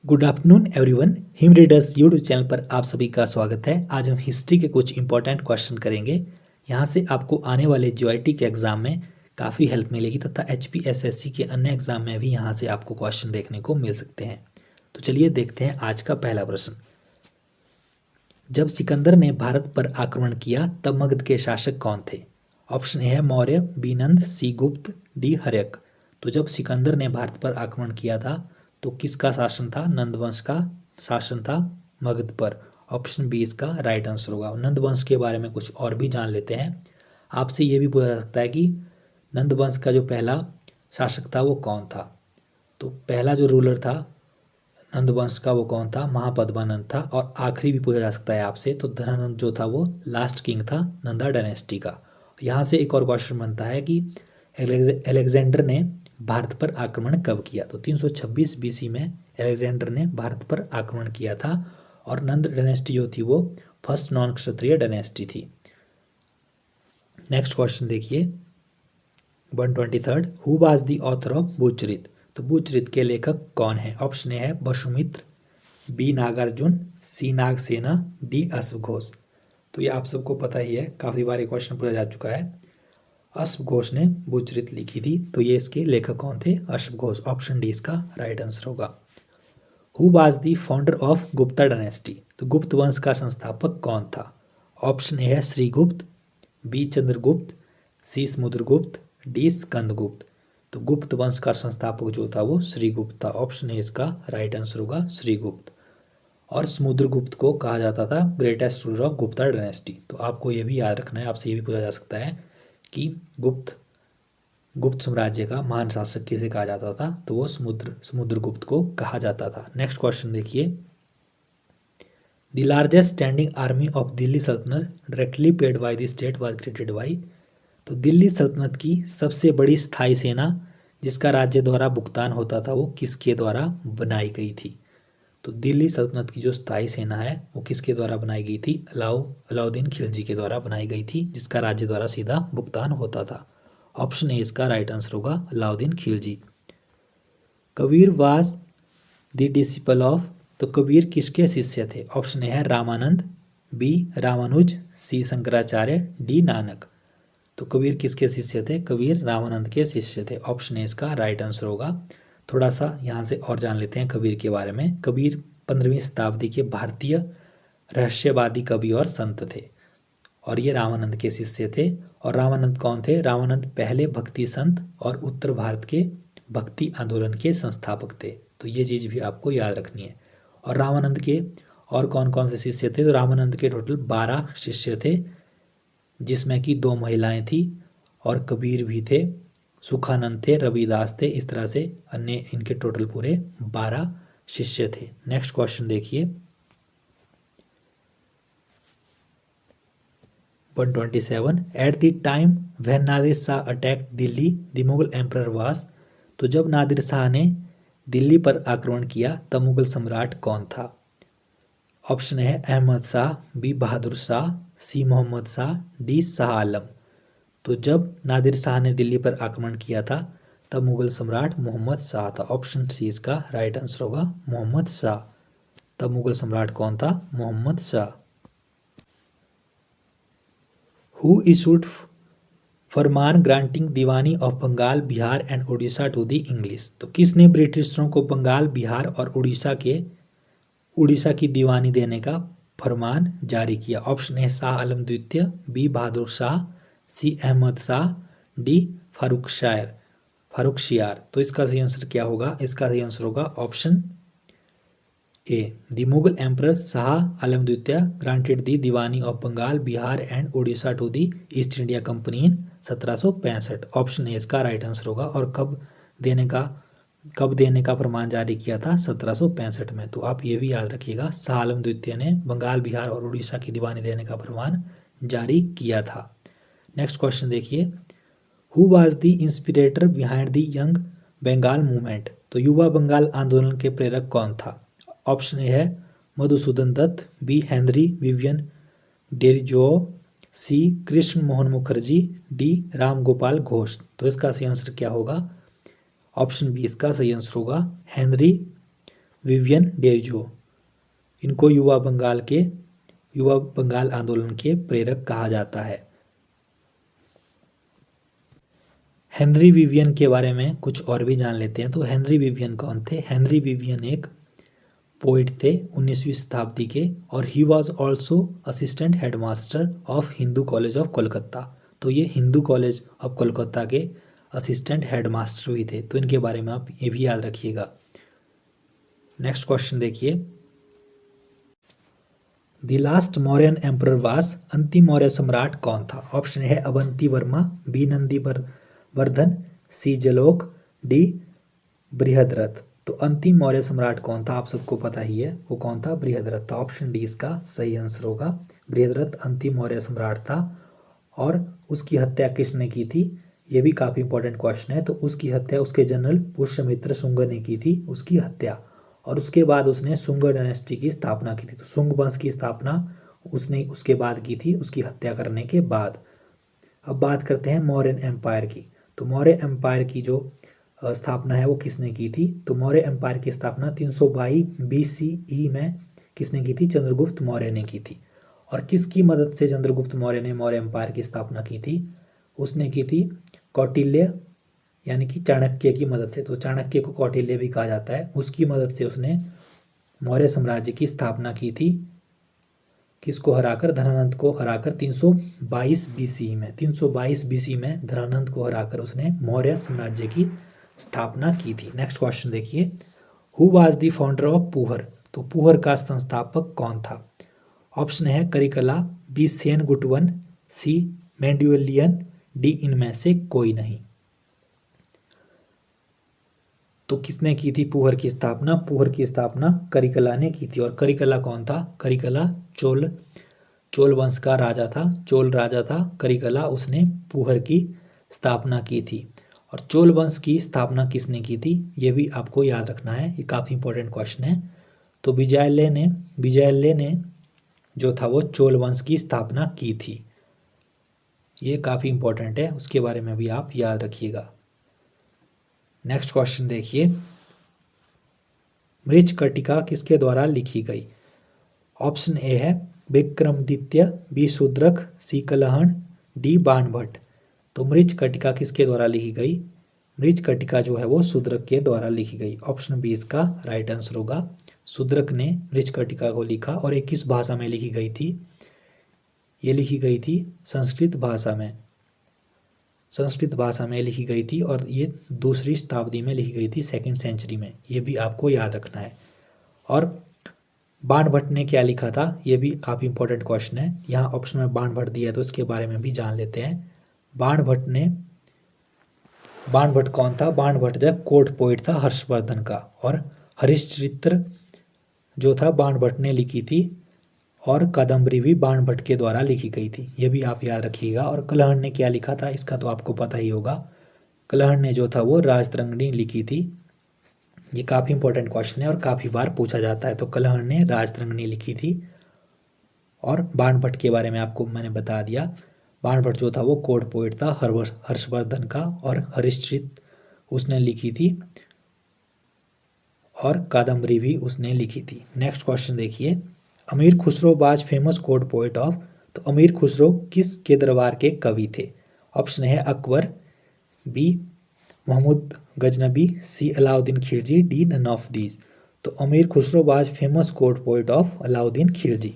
Good afternoon everyone. Him readers YouTube channel पर आप सभी का स्वागत है। आज हम हिस्ट्री के कुछ इंपॉर्टेंट क्वेश्चन करेंगे। यहाँ से आपको आने वाले जीआईटी के एग्जाम में काफ़ी हेल्प मिलेगी तथा एचपीएसएससी के अन्य एग्जाम में भी यहाँ से आपको क्वेश्चन देखने को मिल सकते हैं। तो चलिए देखते हैं आज का पहला प्रश्न। जब सिकंदर ने भारत पर आक्रमण किया तब मगध के शासक कौन थे? ऑप्शन ए है मौर्य, बी नंद, सी गुप्त, डी हर्यक। तो जब सिकंदर ने भारत पर आक्रमण किया था तो किसका शासन था? नंद वंश का शासन था मगध पर। ऑप्शन बी इसका राइट आंसर होगा। नंद वंश के बारे में कुछ और भी जान लेते हैं। आपसे ये भी पूछा जा सकता है कि नंद वंश का जो पहला शासक था वो कौन था? तो पहला जो रूलर था नंद वंश का वो कौन था? महापद्मानंद था। और आखिरी भी पूछा जा सकता है आपसे, तो धनानंद जो था वो लास्ट किंग था नंदा डायनेस्टी का। यहाँ से एक और क्वेश्चन बनता है कि अलेक्जेंडर ने भारत पर आक्रमण कब किया? तो 326 बीसी में अलेक्जेंडर ने भारत पर आक्रमण किया था। और नंद डायनेस्टी जो थी वो फर्स्ट नॉन क्षत्रिय डायनेस्टी थी। नेक्स्ट क्वेश्चन देखिए 123। Who was the author of भूचरित? तो भूचरित के लेखक कौन है? ऑप्शन ए है Vasumitra, B Nagarjuna, C Nagasena, D अश्वघोष। तो ये आप सबको पता ही है, काफ़ी बार ये क्वेश्चन पूछा जा चुका है। अश्वघोष ने भूचरित लिखी थी। तो ये इसके लेखक कौन थे? अश्वघोष। ऑप्शन डी इसका राइट आंसर होगा। Who was the founder of Gupta dynasty? तो गुप्त वंश का संस्थापक कौन था? ऑप्शन ए है श्रीगुप्त, बी चंद्रगुप्त, सी समुद्रगुप्त, डी स्कंदगुप्त। तो गुप्त वंश का संस्थापक जो था वो श्रीगुप्त था। ऑप्शन ए इसका राइट आंसर होगा, श्रीगुप्त। और समुद्रगुप्त को कहा जाता था greatest ruler of Gupta dynasty. तो आपको ये भी याद रखना है। आपसे ये भी पूछा जा सकता है कि गुप्त साम्राज्य का महान शासक किसे कहा जाता था? तो वो समुद्रगुप्त को कहा जाता था। नेक्स्ट क्वेश्चन देखिए। The largest standing army of Delhi sultanate directly paid by the state was created by? तो दिल्ली सल्तनत की सबसे बड़ी स्थायी सेना जिसका राज्य द्वारा भुगतान होता था वो किसके द्वारा बनाई गई थी? तो दिल्ली सल्तनत की जो स्थायी सेना है वो किसके द्वारा बनाई गई थी? अलाउद्दीन खिलजी के द्वारा बनाई गई थी, जिसका राज्य द्वारा सीधा भुगतान होता था। ऑप्शन ए इसका राइट आंसर होगा, Alauddin Khilji. Kabir was the disciple of? तो कबीर किसके शिष्य थे? ऑप्शन ए है रामानंद, बी रामानुज, सी शंकराचार्य, डी नानक। तो कबीर किसके शिष्य थे? कबीर रामानंद के शिष्य थे। ऑप्शन ए इसका राइट आंसर होगा। थोड़ा सा यहाँ से और जान लेते हैं कबीर के बारे में। कबीर 15वीं शताब्दी के भारतीय रहस्यवादी कवि और संत थे और ये रामानंद के शिष्य थे। और रामानंद कौन थे? रामानंद पहले भक्ति संत और उत्तर भारत के भक्ति आंदोलन के संस्थापक थे। तो ये चीज़ भी आपको याद रखनी है। और रामानंद के और कौन कौन से शिष्य थे? तो रामानंद के टोटल 12 शिष्य थे, जिसमें कि 2 महिलाएं थी और कबीर भी थे, सुखानंद थे, रविदास थे। इस तरह से अन्य इनके टोटल पूरे 12 शिष्य थे। नेक्स्ट क्वेश्चन देखिए 127। At the time when Nadir Shah attacked Delhi the Mughal emperor was? तो जब नादिर शाह ने दिल्ली पर आक्रमण किया तब मुगल सम्राट कौन था? ऑप्शन है अहमद शाह, बी बहादुर शाह, सी मोहम्मद शाह, डी शाह आलम। तो जब नादिर शाह ने दिल्ली पर आक्रमण किया था तब मुगल सम्राट मोहम्मद शाह था। ऑप्शन सी इसका राइट आंसर होगा, मोहम्मद शाह। तब मुगल सम्राट कौन था? मोहम्मद शाह। हु इशूड फरमान ग्रांटिंग दीवानी of Bengal, Bihar and Orissa to the English? तो किसने ब्रिटिशरों को बंगाल, बिहार और उड़ीसा की दीवानी देने का फरमान जारी किया? ऑप्शन ए शाह आलम द्वितीय, बी बहादुर शाह, सी अहमद शाह, डी फारुखशियार। तो इसका सही आंसर क्या होगा? इसका सही आंसर होगा option A, the Mughal emperor Shah Alam द्वितीय granted the Diwani of Bengal, Bihar and Orissa to the East India company in 1765। Option A इसका राइट आंसर होगा। और कब देने का फरमान जारी किया था? 1765 में। तो आप ये भी याद रखिएगा, शाह आलम द्वितीय ने बंगाल, बिहार और उड़ीसा की दीवानी देने का फरमान जारी किया था। नेक्स्ट क्वेश्चन देखिए। Who was the inspirator behind the young Bengal movement? तो युवा बंगाल आंदोलन के प्रेरक कौन था? ऑप्शन ए है Madhusudan Dutt, B Henry Vivian Derozio, C Krishna Mohan Mukherjee, D Ram Gopal Ghosh. तो इसका सही आंसर क्या होगा? ऑप्शन बी इसका सही आंसर होगा, हेनरी विवियन डेरजो। इनको युवा बंगाल आंदोलन के प्रेरक कहा जाता है। हेनरी विवियन के बारे में कुछ और भी जान लेते हैं। तो हेनरी विवियन कौन थे? हेनरी विवियन एक पोइट थे 19वीं शताब्दी के, और he was also assistant headmaster of Hindu college of Kolkata. तो ये हिंदू कॉलेज ऑफ कोलकाता के असिस्टेंट हेडमास्टर भी थे। तो इनके बारे में आप ये भी याद रखिएगा। नेक्स्ट क्वेश्चन देखिए, the last Mauryan emperor was, अंतिम मौर्य सम्राट कौन था? ऑप्शन है अवंती वर्मा, बी नंदी वर्धन, सी जलोक, डी बृहद्रथ। तो अंतिम मौर्य सम्राट कौन था? आप सबको पता ही है वो कौन था? बृहद्रथ था। ऑप्शन डी इसका सही आंसर होगा। बृहद्रथ अंतिम मौर्य सम्राट था। और उसकी हत्या किसने की थी? ये भी काफ़ी इंपॉर्टेंट क्वेश्चन है। तो उसकी हत्या उसके जनरल पुष्यमित्र शुंग ने की थी, उसकी हत्या। और उसके बाद उसने शुंग डायनेस्टी की स्थापना की थी। तो शुंग वंश की स्थापना उसने उसके बाद की थी, उसकी हत्या करने के बाद। अब बात करते हैं मौर्यन एम्पायर की। तो मौर्य एम्पायर की जो स्थापना है वो किसने की थी? तो मौर्य एम्पायर की स्थापना 322 BCE में किसने की थी? चंद्रगुप्त मौर्य ने की थी। और किसकी मदद से चंद्रगुप्त मौर्य ने मौर्य एम्पायर की स्थापना की थी? उसने की थी कौटिल्य यानी कि चाणक्य की मदद से। तो चाणक्य को कौटिल्य भी कहा जाता है। उसकी मदद से उसने मौर्य साम्राज्य की स्थापना की थी। किसको हराकर? धनानंद को हराकर 322 BCE में। 322 BCE में धनानंद को हराकर उसने मौर्य साम्राज्य की स्थापना की थी। नेक्स्ट क्वेश्चन देखिए, who was the founder of Puhar? तो पुहर का संस्थापक कौन था? ऑप्शन है करिकला, बी सेनगुटवन, सी मेंडुलियन, डी इनमें से कोई नहीं। तो किसने की थी पुहर की स्थापना? पुहर की स्थापना करिकला ने की थी। और करिकला कौन था? करिकला चोल वंश का राजा था, चोल राजा था करिकला। उसने पुहर की स्थापना की थी। और चोल वंश की स्थापना किसने की थी? ये भी आपको याद रखना है, ये काफ़ी इंपॉर्टेंट क्वेश्चन है। तो विजयालय ने जो था वो चोल वंश की स्थापना की थी। ये काफ़ी इंपॉर्टेंट है, उसके बारे में भी आप याद रखिएगा। नेक्स्ट क्वेश्चन देखिए, मृच्छकटिका किसके द्वारा लिखी गई? ऑप्शन ए है विक्रमादित्य, बी शूद्रक, सी कलहण, डी बाणभट्ट। तो मृच्छकटिका किसके द्वारा लिखी गई? मृच्छकटिका जो है वो शूद्रक के द्वारा लिखी गई। ऑप्शन बी इसका राइट आंसर होगा। शूद्रक ने मृच्छकटिका को लिखा। और ये किस भाषा में लिखी गई थी? ये लिखी गई थी संस्कृत भाषा में। संस्कृत भाषा में लिखी गई थी और ये 2री शताब्दी में लिखी गई थी, 2nd सेंचुरी में। ये भी आपको याद रखना है। और बाणभट्ट ने क्या लिखा था? ये भी काफ़ी इंपॉर्टेंट क्वेश्चन है। यहाँ ऑप्शन में बाणभट्ट दिया है तो इसके बारे में भी जान लेते हैं। बाणभट्ट कौन था? बाणभट्ट जो कोर्ट पोइट था हर्षवर्धन का। और हरिश्चरित्र जो था बाणभट्ट ने लिखी थी। और कादम्बरी भी बाणभट्ट के द्वारा लिखी गई थी, ये भी आप याद रखिएगा। और कलहण ने क्या लिखा था? इसका तो आपको पता ही होगा। कलहण ने जो था वो राजतरंगिणी लिखी थी। ये काफ़ी इंपॉर्टेंट क्वेश्चन है और काफ़ी बार पूछा जाता है। तो कलहण ने राजतरंगिणी लिखी थी। और बाणभट्ट के बारे में आपको मैंने बता दिया। बाणभट्ट जो था वो कोर्ट पोइट था हर्षवर्धन का। और हरिश्चरित्र उसने लिखी थी। और कादम्बरी भी उसने लिखी थी। नेक्स्ट क्वेश्चन देखिए, अमीर Khusro was famous court poet of. तो अमीर खुसरो किस के दरबार के कवि थे? ऑप्शन है Akbar, B Mahmud Ghaznavi, C Alauddin Khilji, D none of these. तो Amir Khusro was famous court poet of Alauddin Khilji.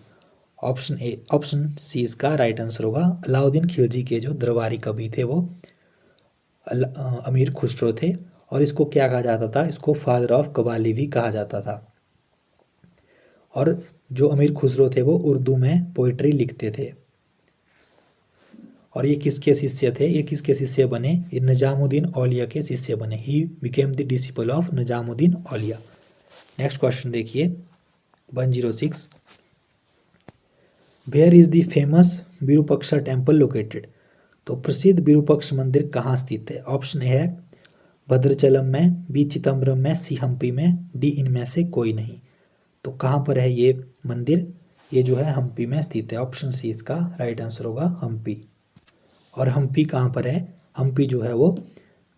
Option C इसका राइट आंसर होगा। अलाउद्दीन खिलजी के जो दरबारी कवि थे वो अमीर खुसरो थे। और इसको क्या कहा जाता था? इसको फादर ऑफ कव्वाली भी कहा जाता था। और जो अमीर खुसरो थे वो उर्दू में पोइट्री लिखते थे। और ये किसके शिष्य थे? ये किसके शिष्य बने? ये निजामुद्दीन औलिया के शिष्य बने। He became the disciple of Nizamuddin Auliya. Next question देखिए 106, where is the famous Virupaksha temple located? तो प्रसिद्ध विरूपाक्ष मंदिर कहाँ स्थित है? ऑप्शन है भद्राचलम में, बी चिदम्बरम में, सी हम्पी में, डी इनमें से कोई नहीं। तो कहाँ पर है ये मंदिर? ये जो है हम्पी में स्थित है। ऑप्शन सी इसका राइट आंसर होगा, हम्पी। और हम्पी कहाँ पर है? हम्पी जो है वो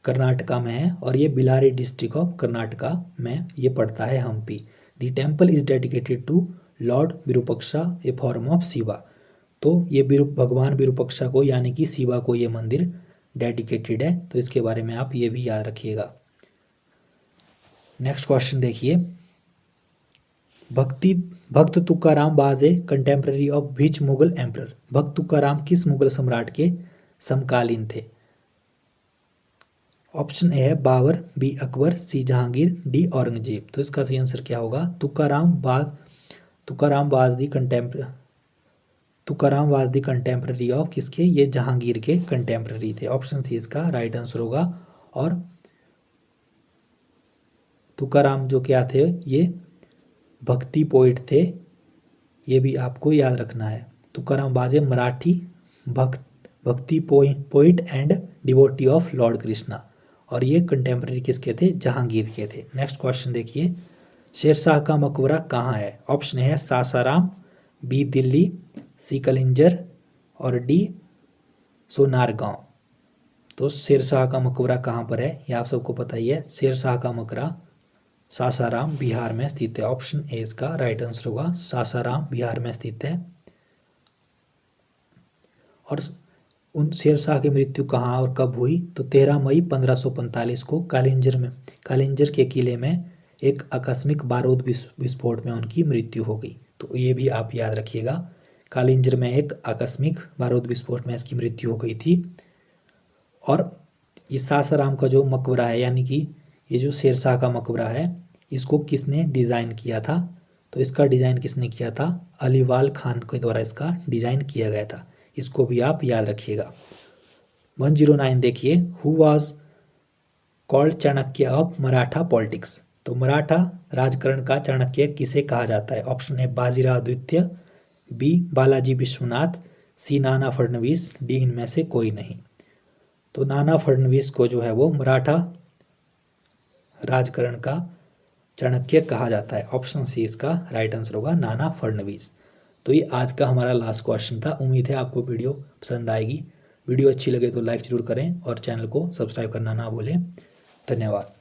कर्नाटका में है। और ये बिलारी डिस्ट्रिक्ट ऑफ कर्नाटका में ये पड़ता है Hampi. The temple is dedicated to lord Virupaksha a form of Shiva. तो ये भगवान विरूपाक्षा को यानी कि शिवा को ये मंदिर डेडिकेटेड है। तो इसके बारे में आप ये भी याद रखिएगा। नेक्स्ट क्वेश्चन देखिए, भक्त Tukaram was a contemporary of which Mughal emperor. भक्त तुकाराम किस मुगल सम्राट के समकालीन थे? ऑप्शन ए है बाबर, बी अकबर, सी जहांगीर, डी औरंगजेब। तो इसका सही आंसर क्या होगा? Tukaram was the contemporary of किसके? ये जहांगीर के कंटेम्प्रेरी थे। ऑप्शन सी इसका राइट आंसर होगा। और तुकाराम जो क्या थे? ये भक्ति पोइट थे, ये भी आपको याद रखना है। तुकाराम वाज ए मराठी भक्ति poet and devotee of Lord Krishna. और ये कंटेम्प्रेरी किसके थे? जहांगीर के थे। नेक्स्ट क्वेश्चन देखिए, शेरशाह का मकबरा कहाँ है? ऑप्शन है सासाराम, बी दिल्ली, सी कलिंजर और डी सोनारगांव। तो शेरशाह का मकबरा कहाँ पर है? ये आप सबको पता ही है। शेरशाह का मकबरा सासाराम बिहार में स्थित है। ऑप्शन ए इसका राइट आंसर होगा, सासाराम बिहार में स्थित है। और उन शेरशाह की मृत्यु कहाँ और कब हुई? तो 13 मई 1545 को कालिंजर के किले में एक आकस्मिक बारूद विस्फोट में उनकी मृत्यु हो गई। तो ये भी आप याद रखिएगा, कालिंजर में एक आकस्मिक बारूद विस्फोट में इसकी मृत्यु हो गई थी। और ये सासाराम का जो मकबरा है, यानी कि ये जो शेरशाह का मकबरा है, इसको किसने डिज़ाइन किया था? तो इसका डिज़ाइन किसने किया था? अलीवाल खान के द्वारा इसका डिज़ाइन किया गया था। इसको भी आप याद रखिएगा। 109 देखिए, who was called Chanakya of Maratha politics. तो मराठा राजकारण का चाणक्य किसे कहा जाता है? ऑप्शन है बाजीराव द्वितीय, बी बालाजी विश्वनाथ, सी नाना फडणवीस, डी इनमें से कोई नहीं। तो नाना फडणवीस को जो है वो मराठा राजकारण का चाणक्य कहा जाता है। ऑप्शन सी इसका राइट आंसर होगा, नाना फडणवीस। तो ये आज का हमारा लास्ट क्वेश्चन था। उम्मीद है आपको वीडियो पसंद आएगी। वीडियो अच्छी लगे तो लाइक जरूर करें और चैनल को सब्सक्राइब करना ना भूलें। धन्यवाद।